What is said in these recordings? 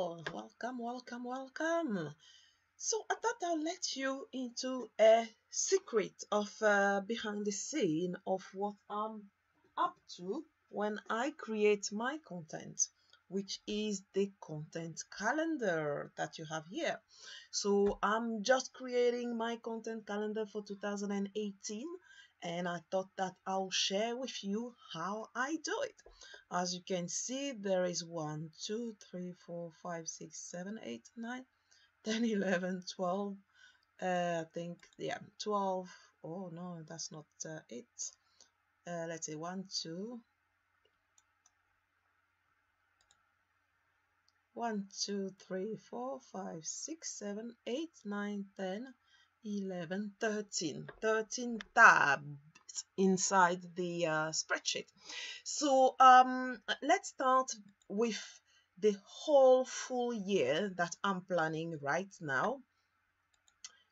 Hello, welcome. So I thought I'll let you into a secret of behind the scene of what I'm up to when I create my content, which is the content calendar that you have here. So I'm just creating my content calendar for 2018, and I thought that I'll share with you how I do it. As you can see, there is 1, 2, 3, 4, 5, 6, 7, 8, 9, 10, 11, 12. I think, yeah, 12. Oh, no, that's not it. Let's say 1, 2, 1, 2, 3, 4, 5, 6, 7, 8, 9, 10, 11, 13. 13 tabs inside the spreadsheet. So let's start with the whole full year that I'm planning right now,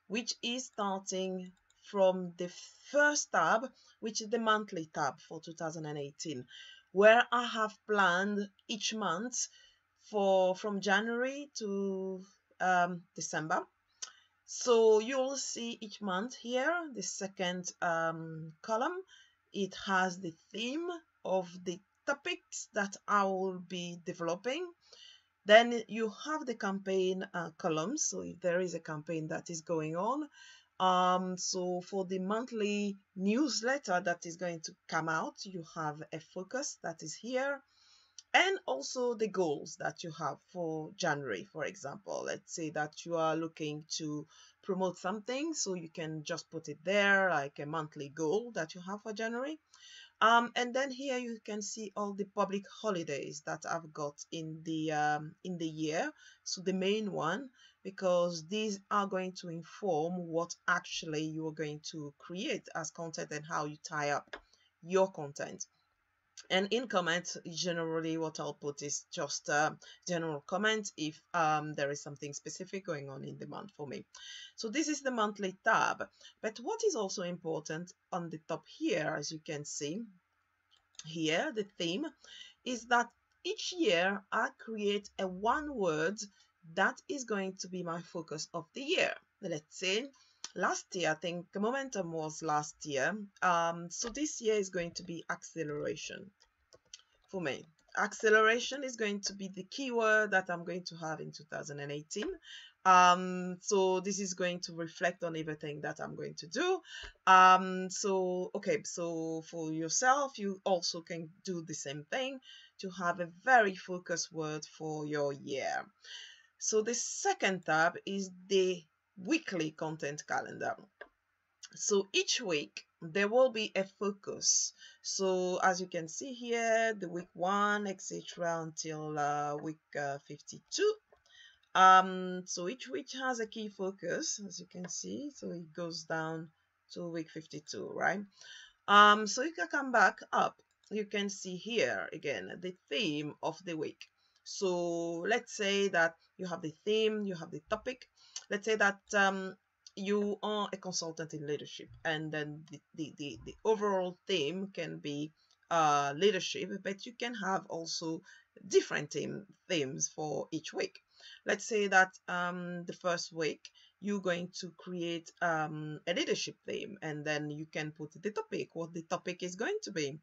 which is starting from the first tab, which is the monthly tab for 2018, where I have planned each month from January to December. So you'll see each month here, the second column, it has the theme of the topics that I will be developing. Then you have the campaign columns. So if there is a campaign that is going on. So for the monthly newsletter that is going to come out, you have a focus that is here. And also the goals that you have for January, for example. Let's say that you are looking to promote something, so you can just put it there, like a monthly goal that you have for January. And then here you can see all the public holidays that I've got in the year. So the main one, because these are going to inform what actually you are going to create as content and how you tie up your content. And in comments, generally what I'll put is just general comment if there is something specific going on in the month for me. So this is the monthly tab. But what is also important on the top here, as you can see here, the theme is that each year I create a one word that is going to be my focus of the year. Let's say last year, I think momentum was last year. So this year is going to be acceleration for me. Acceleration is going to be the keyword that I'm going to have in 2018. So this is going to reflect on everything that I'm going to do. Okay, so for yourself, you also can do the same thing to have a very focused word for your year. So the second tab is the weekly content calendar. So each week there will be a focus. So as you can see here, the week 1, etc., until week 52. So each week has a key focus, as you can see. So it goes down to week 52, right? So if you come back up, you can see here again the theme of the week. So let's say that you have the theme, you have the topic. Let's say that you are a consultant in leadership, and then the overall theme can be leadership, but you can have also different themes for each week. Let's say that the first week you're going to create a leadership theme, and then you can put the topic, what the topic is going to be.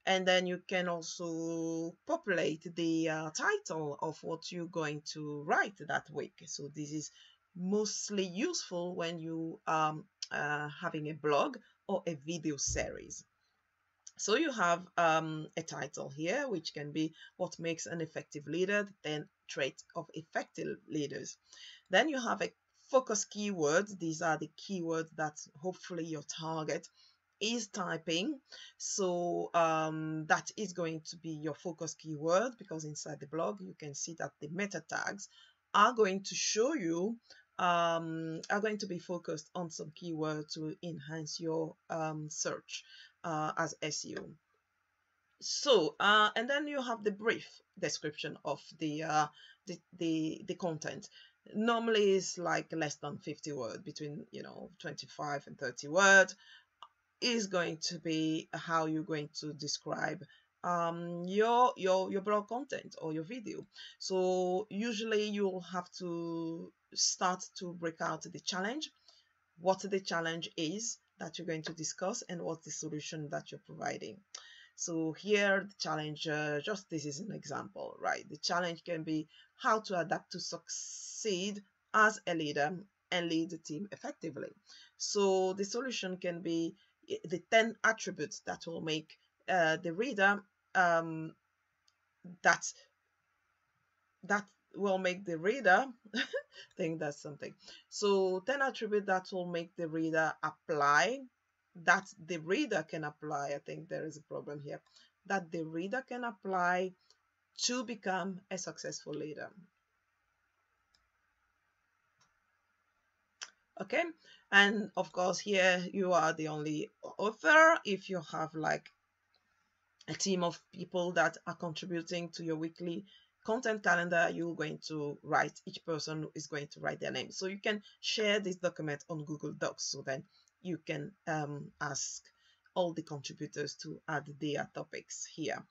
And then you can also populate the title of what you're going to write that week. So this is mostly useful when you having a blog or a video series. So you have a title here, which can be what makes an effective leader, the 10 traits of effective leaders. Then you have a focus keywords. These are the keywords that hopefully your target is typing. So that is going to be your focus keyword, because inside the blog you can see that the meta tags are going to show you are going to be focused on some keywords to enhance your search as SEO. So and then you have the brief description of the content. Normally it's like less than 50 words, between 25 and 30 words is going to be how you're going to describe your blog content or your video. So usually you'll have to start to break out the challenge, what the challenge is that you're going to discuss, and what's the solution that you're providing. So here the challenge, just this is an example, right? The challenge can be how to adapt to succeed as a leader and lead the team effectively. So the solution can be the 10 attributes that will make the reader um, that that will make the reader think that's something. So 10 attributes that will make the reader apply, that the reader can apply. I think there is a problem here, that the reader can apply to become a successful leader. Okay, and of course here you are the only author. If you have like a team of people that are contributing to your weekly content calendar, you're going to write, each person is going to write their name. So you can share this document on Google Docs, so then you can ask all the contributors to add their topics here.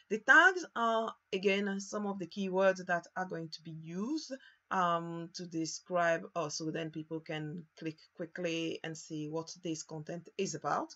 The tags are, again, some of the keywords that are going to be used to describe, so then people can click quickly and see what this content is about.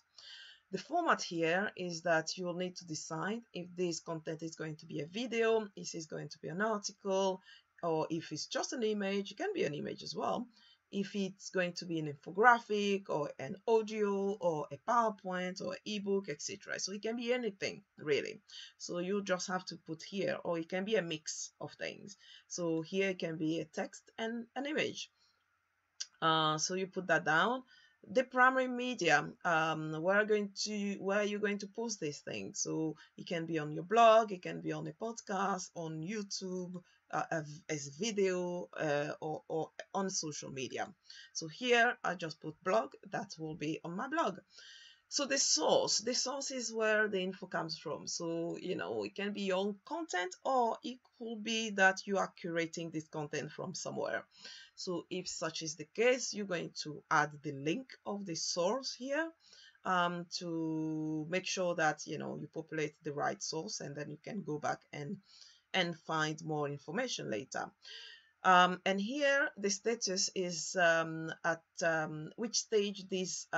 The format here is that you'll need to decide if this content is going to be a video, if it's going to be an article, or if it's just an image. It can be an image as well. If it's going to be an infographic or an audio or a PowerPoint or ebook, etc. So it can be anything really. So you just have to put here, or it can be a mix of things. So here it can be a text and an image. So you put that down. The primary media, where are you going to post these things? So it can be on your blog, it can be on a podcast, on YouTube, as video, or on social media. So here I just put blog, that will be on my blog. So the source is where the info comes from. So, it can be your own content, or it could be that you are curating this content from somewhere. So if such is the case, you're going to add the link of the source here to make sure that, you populate the right source, and then you can go back and find more information later. And here the status is at which stage this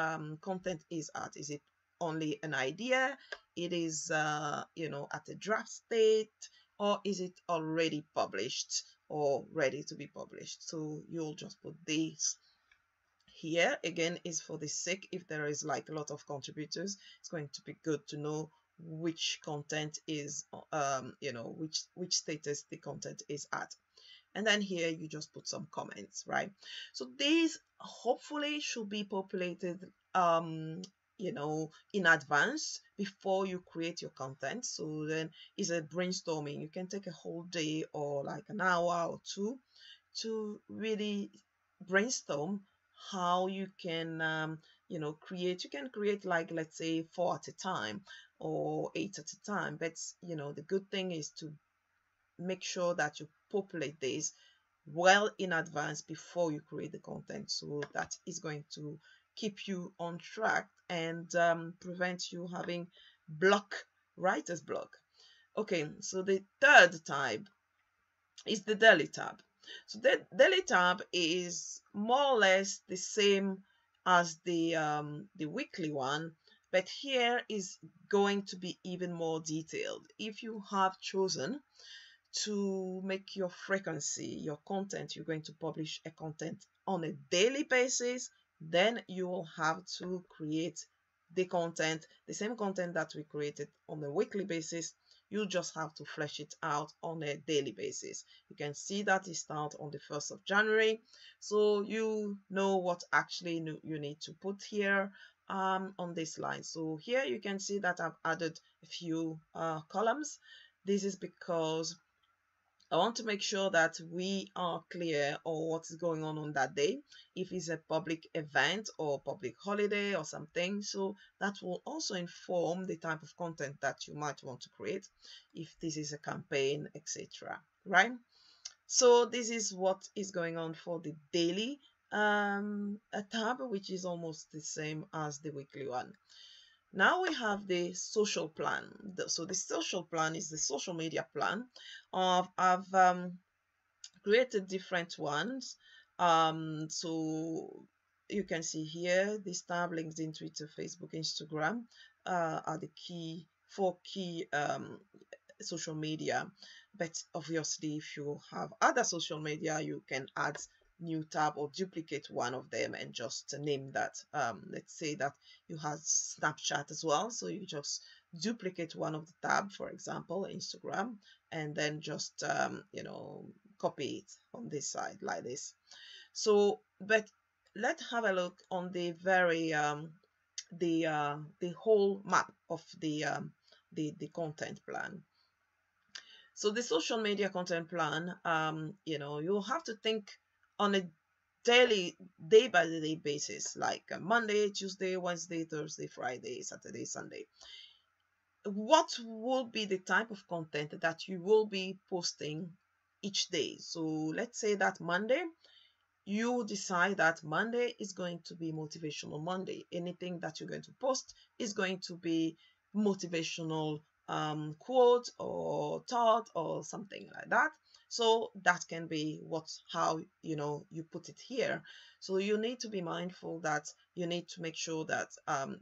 content is at. Is it only an idea? It is, at a draft state, or is it already published or ready to be published? So you'll just put this here. Again, is for the sake, if there is like a lot of contributors, it's going to be good to know which content is, which status the content is at. And then here you just put some comments, right? So these hopefully should be populated in advance before you create your content. So then it's a brainstorming. You can take a whole day or like an hour or two to really brainstorm how you can create. You can create, like, let's say 4 at a time or 8 at a time, but the good thing is to make sure that you populate this well in advance before you create the content, so that is going to keep you on track and prevent you having writer's block. Okay, so the third type is the daily tab. So the daily tab is more or less the same as the weekly one, but here is going to be even more detailed. If you have chosen to make your frequency, your content, you're going to publish a content on a daily basis, then you will have to create the content, the same content that we created on a weekly basis. You just have to flesh it out on a daily basis. You can see that it starts on the 1st of January. So you know what actually you need to put here on this line. So here you can see that I've added a few columns. This is because I want to make sure that we are clear on what is going on that day, if it's a public event or public holiday or something. So that will also inform the type of content that you might want to create, if this is a campaign, etc. Right? So this is what is going on for the daily tab, which is almost the same as the weekly one. Now we have the social plan. So the social plan is the social media plan. I've created different ones. So you can see here this tab: LinkedIn, Twitter, Facebook, Instagram are the four key social media. But obviously, if you have other social media, you can add new tab or duplicate one of them and just name that. Let's say that you have Snapchat as well, so you just duplicate one of the tab, for example Instagram, and then just copy it on this side like this. So but let's have a look on the very the whole map of the content plan. So the social media content plan, you'll have to think on a day by day basis, like Monday, Tuesday, Wednesday, Thursday, Friday, Saturday, Sunday. What will be the type of content that you will be posting each day? So let's say that Monday, you decide that Monday is going to be motivational Monday. Anything that you're going to post is going to be motivational quote or thought or something like that. So that can be how you put it here. So you need to be mindful that you need to make sure that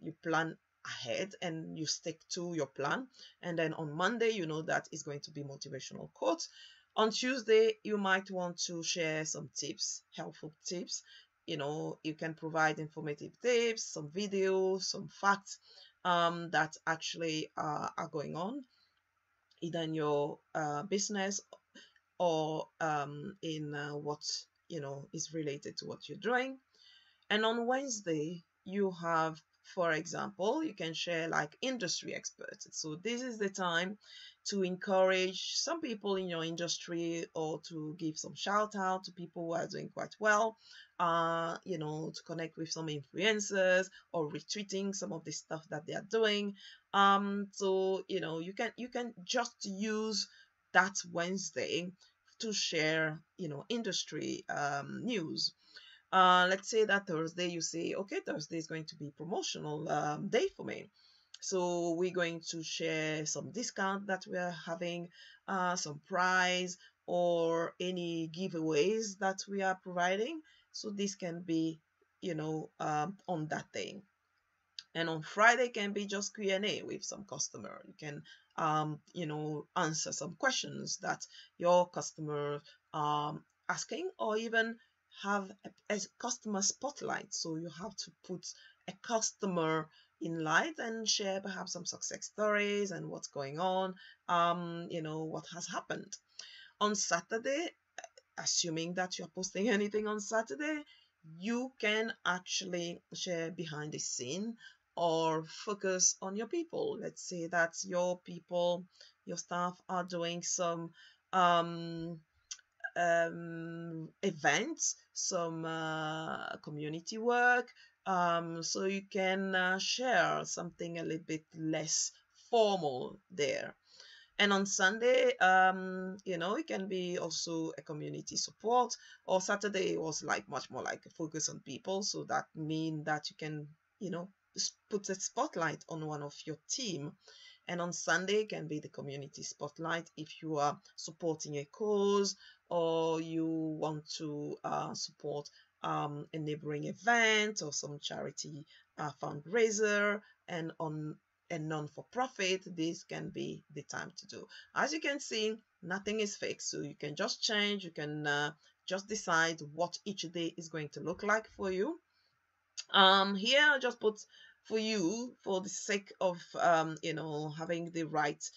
you plan ahead and you stick to your plan. And then on Monday, you know that is going to be motivational quotes. On Tuesday, you might want to share some tips, helpful tips. You can provide informative tips, some videos, some facts that actually are going on either in your business or in what is related to what you're doing. And on Wednesday, you have, for example, you can share like industry experts. So this is the time to encourage some people in your industry or to give some shout out to people who are doing quite well, to connect with some influencers or retweeting some of the stuff that they are doing. So you can just use that Wednesday to share industry news. Let's say that Thursday you say, okay, Thursday is going to be promotional day for me. So we're going to share some discount that we are having, some prize or any giveaways that we are providing. So this can be, on that day. And on Friday can be just Q&A with some customer. You can, answer some questions that your customer asking, or even have a customer spotlight. So you have to put a customer in light and share perhaps some success stories and what's going on, what has happened. On Saturday, assuming that you're posting anything on Saturday, you can actually share behind the scene or focus on your people. Let's say that your people, your staff are doing some events, some community work. So you can share something a little bit less formal there. And on Sunday, it can be also a community support. Or Saturday was like much more like a focus on people. So that means that you can, put a spotlight on one of your team. And on Sunday can be the community spotlight if you are supporting a cause or you want to support a neighboring event or some charity fundraiser. And on a non-for-profit, this can be the time to do. As you can see, nothing is fixed, so you can just change. You can just decide what each day is going to look like for you. Here I just put for you, for the sake of having the right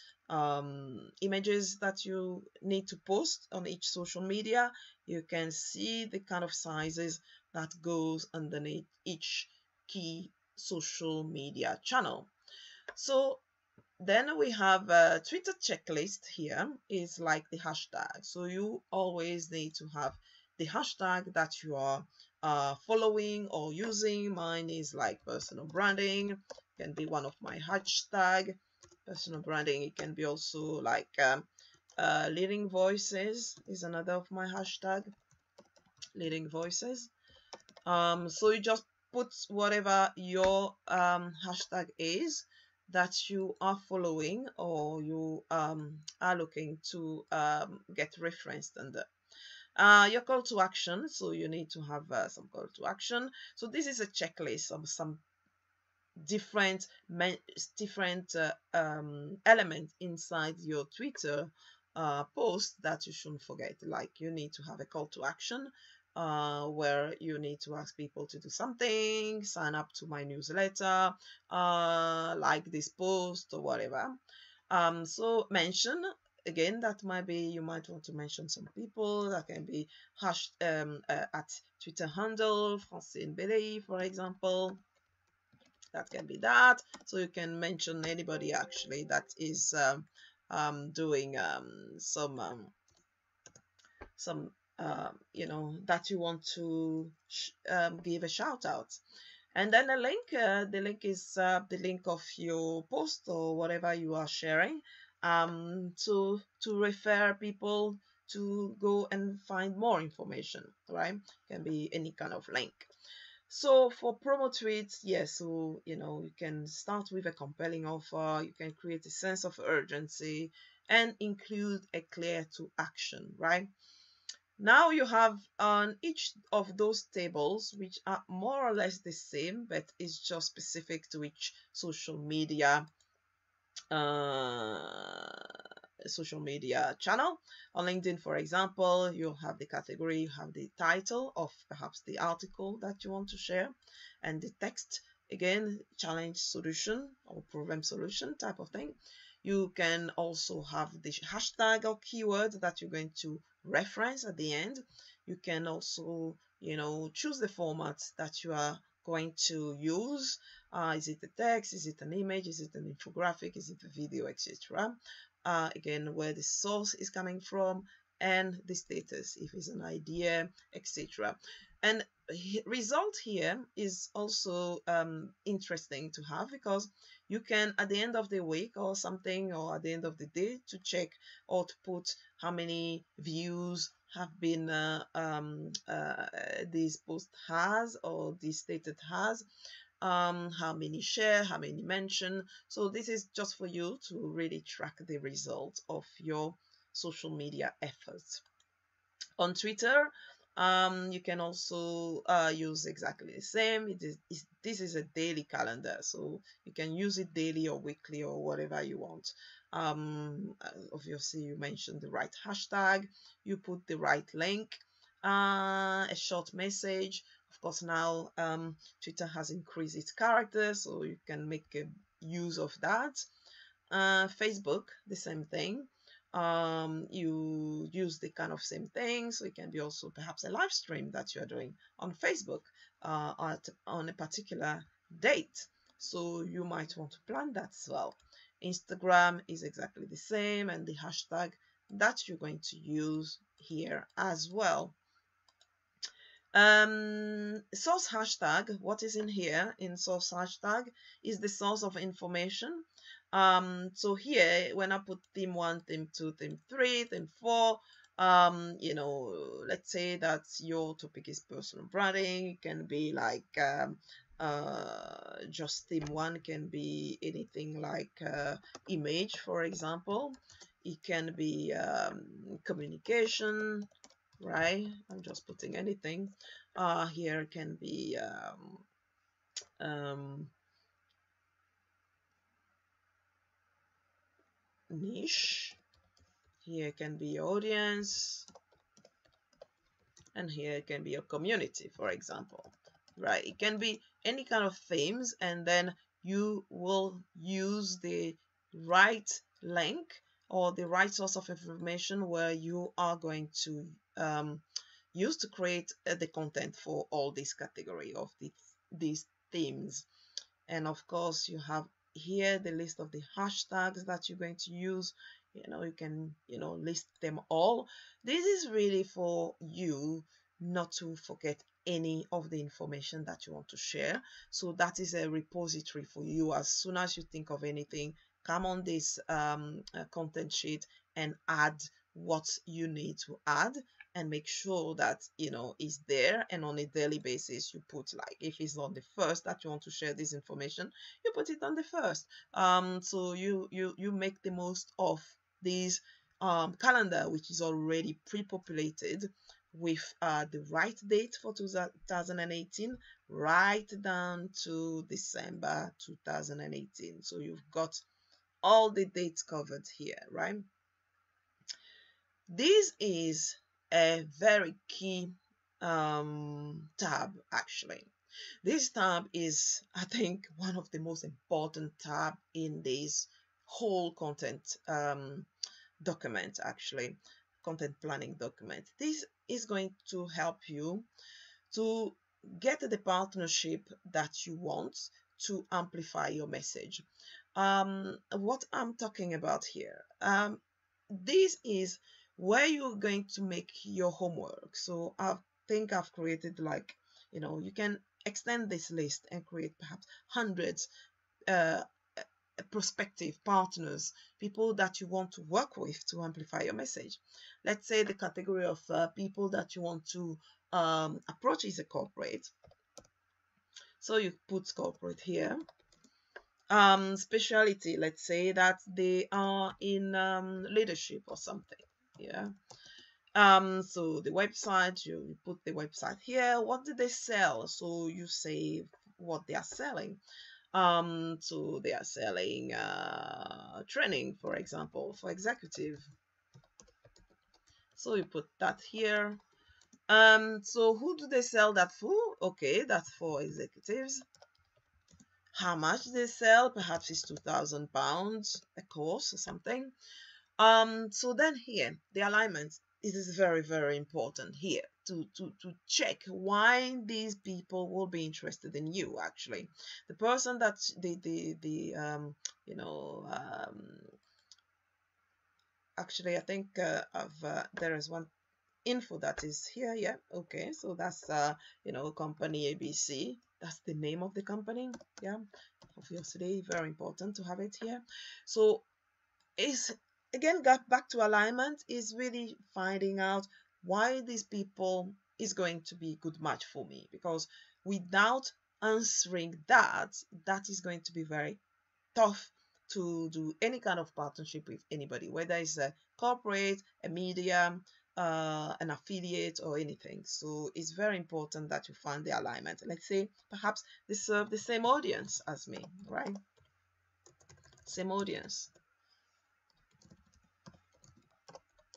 images that you need to post on each social media. You can see the kind of sizes that goes underneath each key social media channel. So then we have a Twitter checklist. Here is like the hashtag. So you always need to have the hashtag that you are following or using. Mine is like personal branding. Can be one of my hashtag. Personal branding. It can be also like leading voices is another of my hashtag. Leading voices. So you just put whatever your hashtag is that you are following or you are looking to get referenced under. Your call to action, so you need to have some call to action. So this is a checklist of some different elements inside your Twitter post that you shouldn't forget. Like you need to have a call to action where you need to ask people to do something, sign up to my newsletter, like this post or whatever. So mention again, that might be, you might want to mention some people. That can be at Twitter handle Francine Belay, for example. That can be that. So you can mention anybody actually that is doing some that you want to give a shout out. And then a link, the link is the link of your post or whatever you are sharing, to refer people to go and find more information, right? Can be any kind of link. So for promo tweets, yes, so you can start with a compelling offer, you can create a sense of urgency and include a clear to action, right? Now you have on each of those tables, which are more or less the same, but it's just specific to each social media channel. On LinkedIn, for example, you have the category, you have the title of perhaps the article that you want to share, and the text, again, challenge solution or problem solution type of thing. You can also have the hashtag or keyword that you're going to reference at the end. You can also, choose the format that you are going to use. Is it a text? Is it an image? Is it an infographic? Is it a video, etc.? Again, where the source is coming from and the status, if it's an idea, etc. And result here is also interesting to have, because you can, at the end of the week or something, or at the end of the day, to check or to put how many views have been this post has, or this stated has, how many share, how many mention. So this is just for you to really track the results of your social media efforts. On Twitter, you can also use exactly the same. This is a daily calendar, so you can use it daily or weekly or whatever you want. Obviously, you mentioned the right hashtag, you put the right link, a short message. Of course, now Twitter has increased its characters, so you can make a use of that. Facebook, the same thing. You use the kind of same thing, so it can be also perhaps a live stream that you are doing on Facebook on a particular date. So you might want to plan that as well. Instagram is exactly the same, and the hashtag that you're going to use here as well. Source hashtag, what is in here in source hashtag is the source of information. So here, when I put theme 1, theme 2, theme 3, theme 4, let's say that your topic is personal branding. It can be like just theme 1 can be anything like image, for example. It can be communication, right? I'm just putting anything. Here can be niche. Here can be audience, and here can be your community, for example, right? It can be any kind of themes, and then you will use the right link or the right source of information where you are going to use to create the content for all this category of these themes. And of course, you have here the list of the hashtags that you're going to use. You can list them all. This is really for you not to forget any of the information that you want to share. So that is a repository for you. As soon as you think of anything, come on this content sheet and add what you need to add, and make sure that is there, and on a daily basis you put, like, if it's on the first that you want to share this information, you put it on the first. So you make the most of this calendar, which is already pre-populated with the right date for 2018 right down to December 2018. So you've got all the dates covered here, right? This is a very key tab, actually. This tab is, I think, one of the most important tab in this whole content document, actually, content planning document. This is going to help you to get the partnership that you want to amplify your message. What I'm talking about here, this is where you're going to make your homework. So I think I've created, like, you can extend this list and create perhaps hundreds uh, prospective partners, people that you want to work with to amplify your message. Let's say the category of people that you want to approach is a corporate. So you put corporate here. Specialty, let's say that they are in leadership or something. Yeah. So the website, you put the website here. What do they sell? So you say what they are selling. So they are selling training, for example, for executive. So you put that here. So who do they sell that for? Okay, that's for executives. How much they sell? Perhaps it's £2,000 a course or something. So then here, the alignment, it is very, very important here to check why these people will be interested in you. Actually, the person that actually, I think there is one info that is here. Yeah, okay, so that's company ABC. That's the name of the company. Yeah, obviously very important to have it here. So is, again, got back to alignment, is really finding out why these people is going to be a good match for me, because without answering that is going to be very tough to do any kind of partnership with anybody, whether it's a corporate, a media, an affiliate, or anything. So it's very important that you find the alignment. Let's say perhaps they serve the same audience as me, right? Same audience.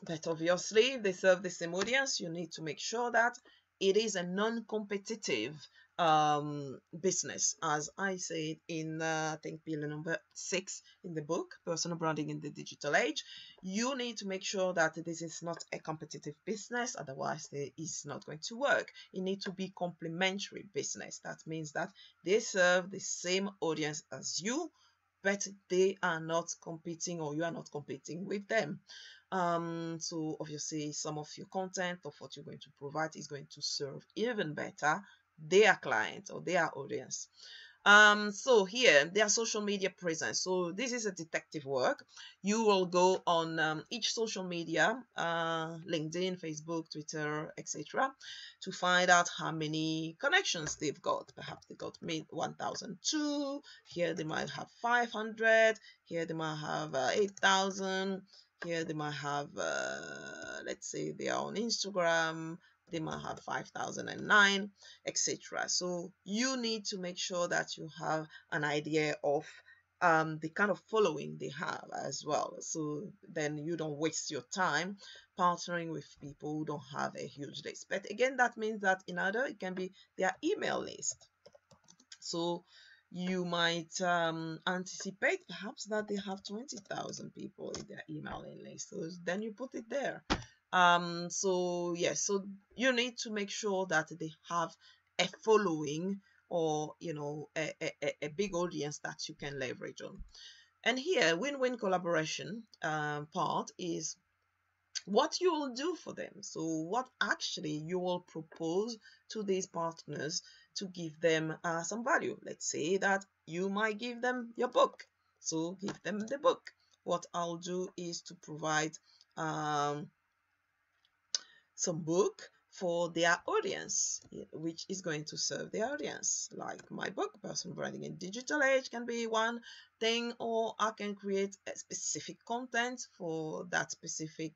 But obviously, if they serve the same audience, you need to make sure that it is a non-competitive business. As I said in, I think, pillar number 6 in the book, Personal Branding in the Digital Age, you need to make sure that this is not a competitive business, otherwise it is not going to work. It needs to be complementary business. That means that they serve the same audience as you, but they are not competing, or you are not competing with them. So obviously some of your content of what you're going to provide is going to serve even better their client or their audience. So here, their social media presence. So this is a detective work. You will go on each social media, LinkedIn, Facebook, Twitter, etc., to find out how many connections they've got. Perhaps they got 1,002. Here they might have 500. Here they might have 8,000. Here they might have, let's say they are on Instagram, they might have 5,009, etc. So you need to make sure that you have an idea of the kind of following they have as well. So then you don't waste your time partnering with people who don't have a huge list. But again, that means that in order, it can be their email list. So you might anticipate perhaps that they have 20,000 people in their emailing list. So then you put it there. So yes, so you need to make sure that they have a following, or a big audience that you can leverage on. And here, win-win collaboration part is what you will do for them. So what actually you will propose to these partners to give them some value. Let's say that you might give them your book. So give them the book. What I'll do is to provide some book for their audience, which is going to serve their audience. Like my book, Personal Branding in Digital Age, can be one thing, or I can create a specific content for that specific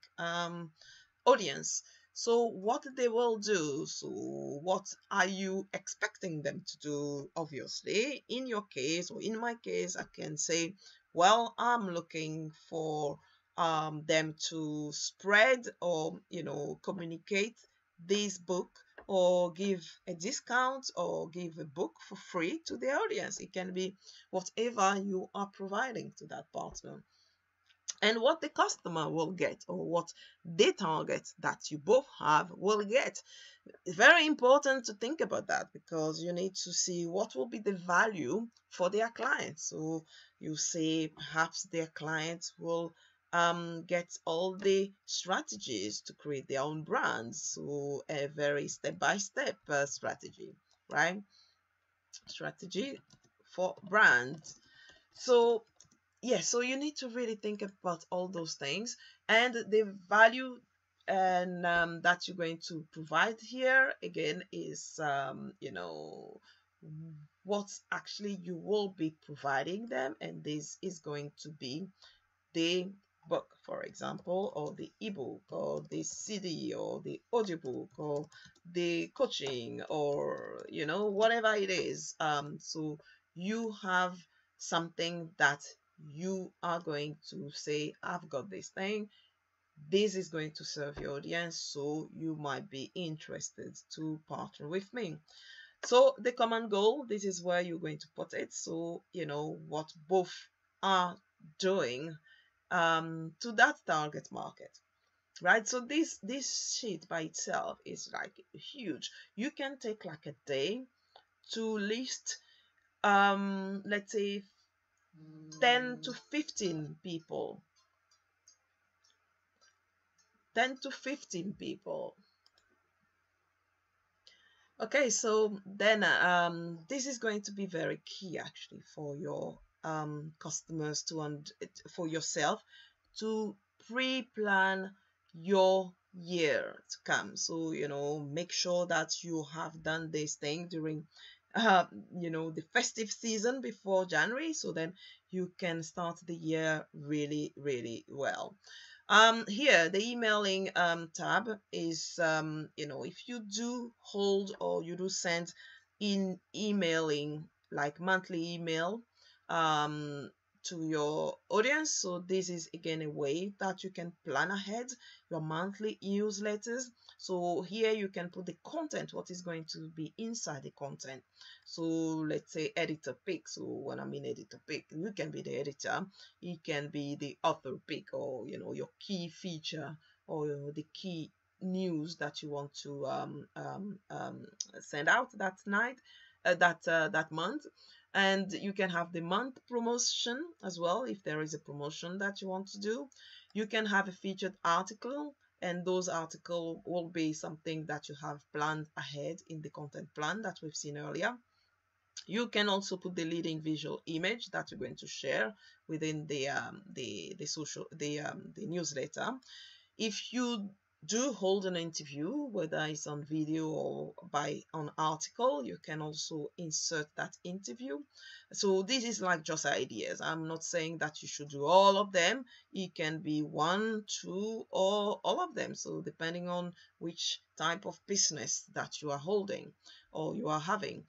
audience. So what they will do, so what are you expecting them to do? Obviously, in your case or in my case, I can say, well, I'm looking for them to spread or communicate this book, or give a discount, or give a book for free to the audience. It can be whatever you are providing to that partner, and what the customer will get, or what the target that you both have will get. It's very important to think about that, because you need to see what will be the value for their clients. So you say perhaps their clients will get all the strategies to create their own brands. So a very step-by-step strategy, right? Strategy for brands. So yeah, so you need to really think about all those things, and the value and that you're going to provide here again is what actually you will be providing them, and this is going to be the book, for example, or the ebook, or the CD, or the audiobook, or the coaching, or whatever it is. So you have something that you are going to say, I've got this thing, this is going to serve your audience, so you might be interested to partner with me. So the common goal, this is where you're going to put it. So what both are doing to that target market, right? So this sheet by itself is like huge. You can take like a day to list let's say 10 to 15 people, 10 to 15 people. Okay, so then this is going to be very key actually for your customers for yourself to pre-plan your year to come. So make sure that you have done this thing during the festive season before January, so then you can start the year really, really well. Here the emailing tab is if you do hold, or you do send in emailing, like monthly email to your audience. So this is again a way that you can plan ahead your monthly newsletters. So here you can put the content, what is going to be inside the content. So let's say editor pick. So when I mean editor pick, you can be the editor, it can be the author pick, or your key feature, or the key news that you want to send out that night, that month. And you can have the month promotion as well, if there is a promotion that you want to do. You can have a featured article, and those articles will be something that you have planned ahead in the content plan that we've seen earlier. You can also put the leading visual image that you're going to share within the newsletter. If you do hold an interview, whether it's on video or by an article, you can also insert that interview. So this is like just ideas. I'm not saying that you should do all of them. It can be 1, 2, or all of them. So depending on which type of business that you are holding or you are having.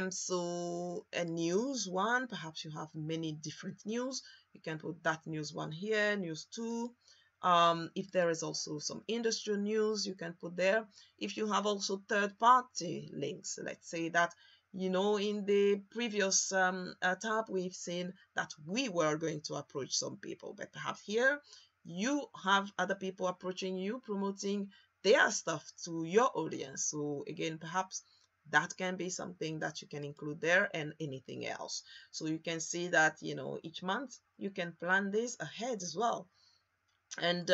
So a news one, perhaps you have many different news. You can put that news one here, news 2. If there is also some industrial news, you can put there. If you have also third-party links, let's say that in the previous tab we've seen that we were going to approach some people, but perhaps here you have other people approaching you, promoting their stuff to your audience. So again, perhaps that can be something that you can include there, and anything else. So you can see that each month you can plan this ahead as well. And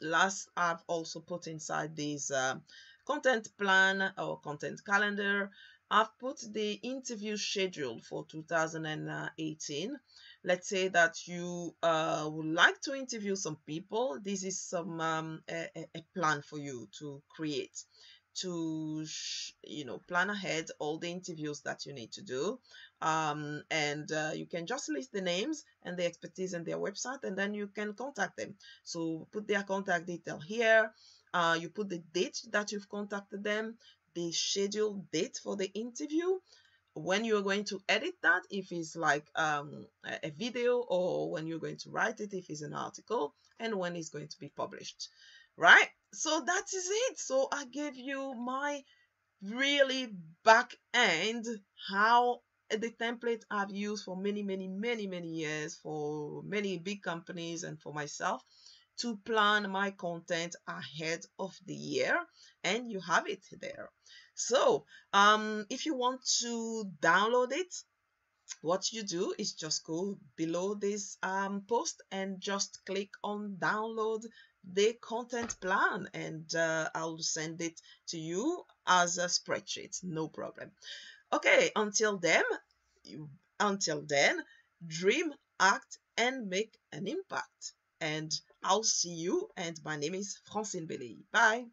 last, I've also put inside this content plan or content calendar, I've put the interview schedule for 2018, let's say that you would like to interview some people. This is some a plan for you to create, to plan ahead all the interviews that you need to do, and you can just list the names and the expertise and their website, and then you can contact them. So put their contact detail here. You put the date that you've contacted them, the scheduled date for the interview, when you're going to edit that, if it's like a video, or when you're going to write it, if it's an article, and when it's going to be published, right? So that is it. So I gave you my really back end, how the template I've used for many years, for many big companies and for myself, to plan my content ahead of the year, and you have it there. So if you want to download it, what you do is just go below this post and just click on download the content plan, and I'll send it to you as a spreadsheet, no problem. Okay, until then, dream, act, and make an impact. And I'll see you. And my name is Francine Belli. Bye.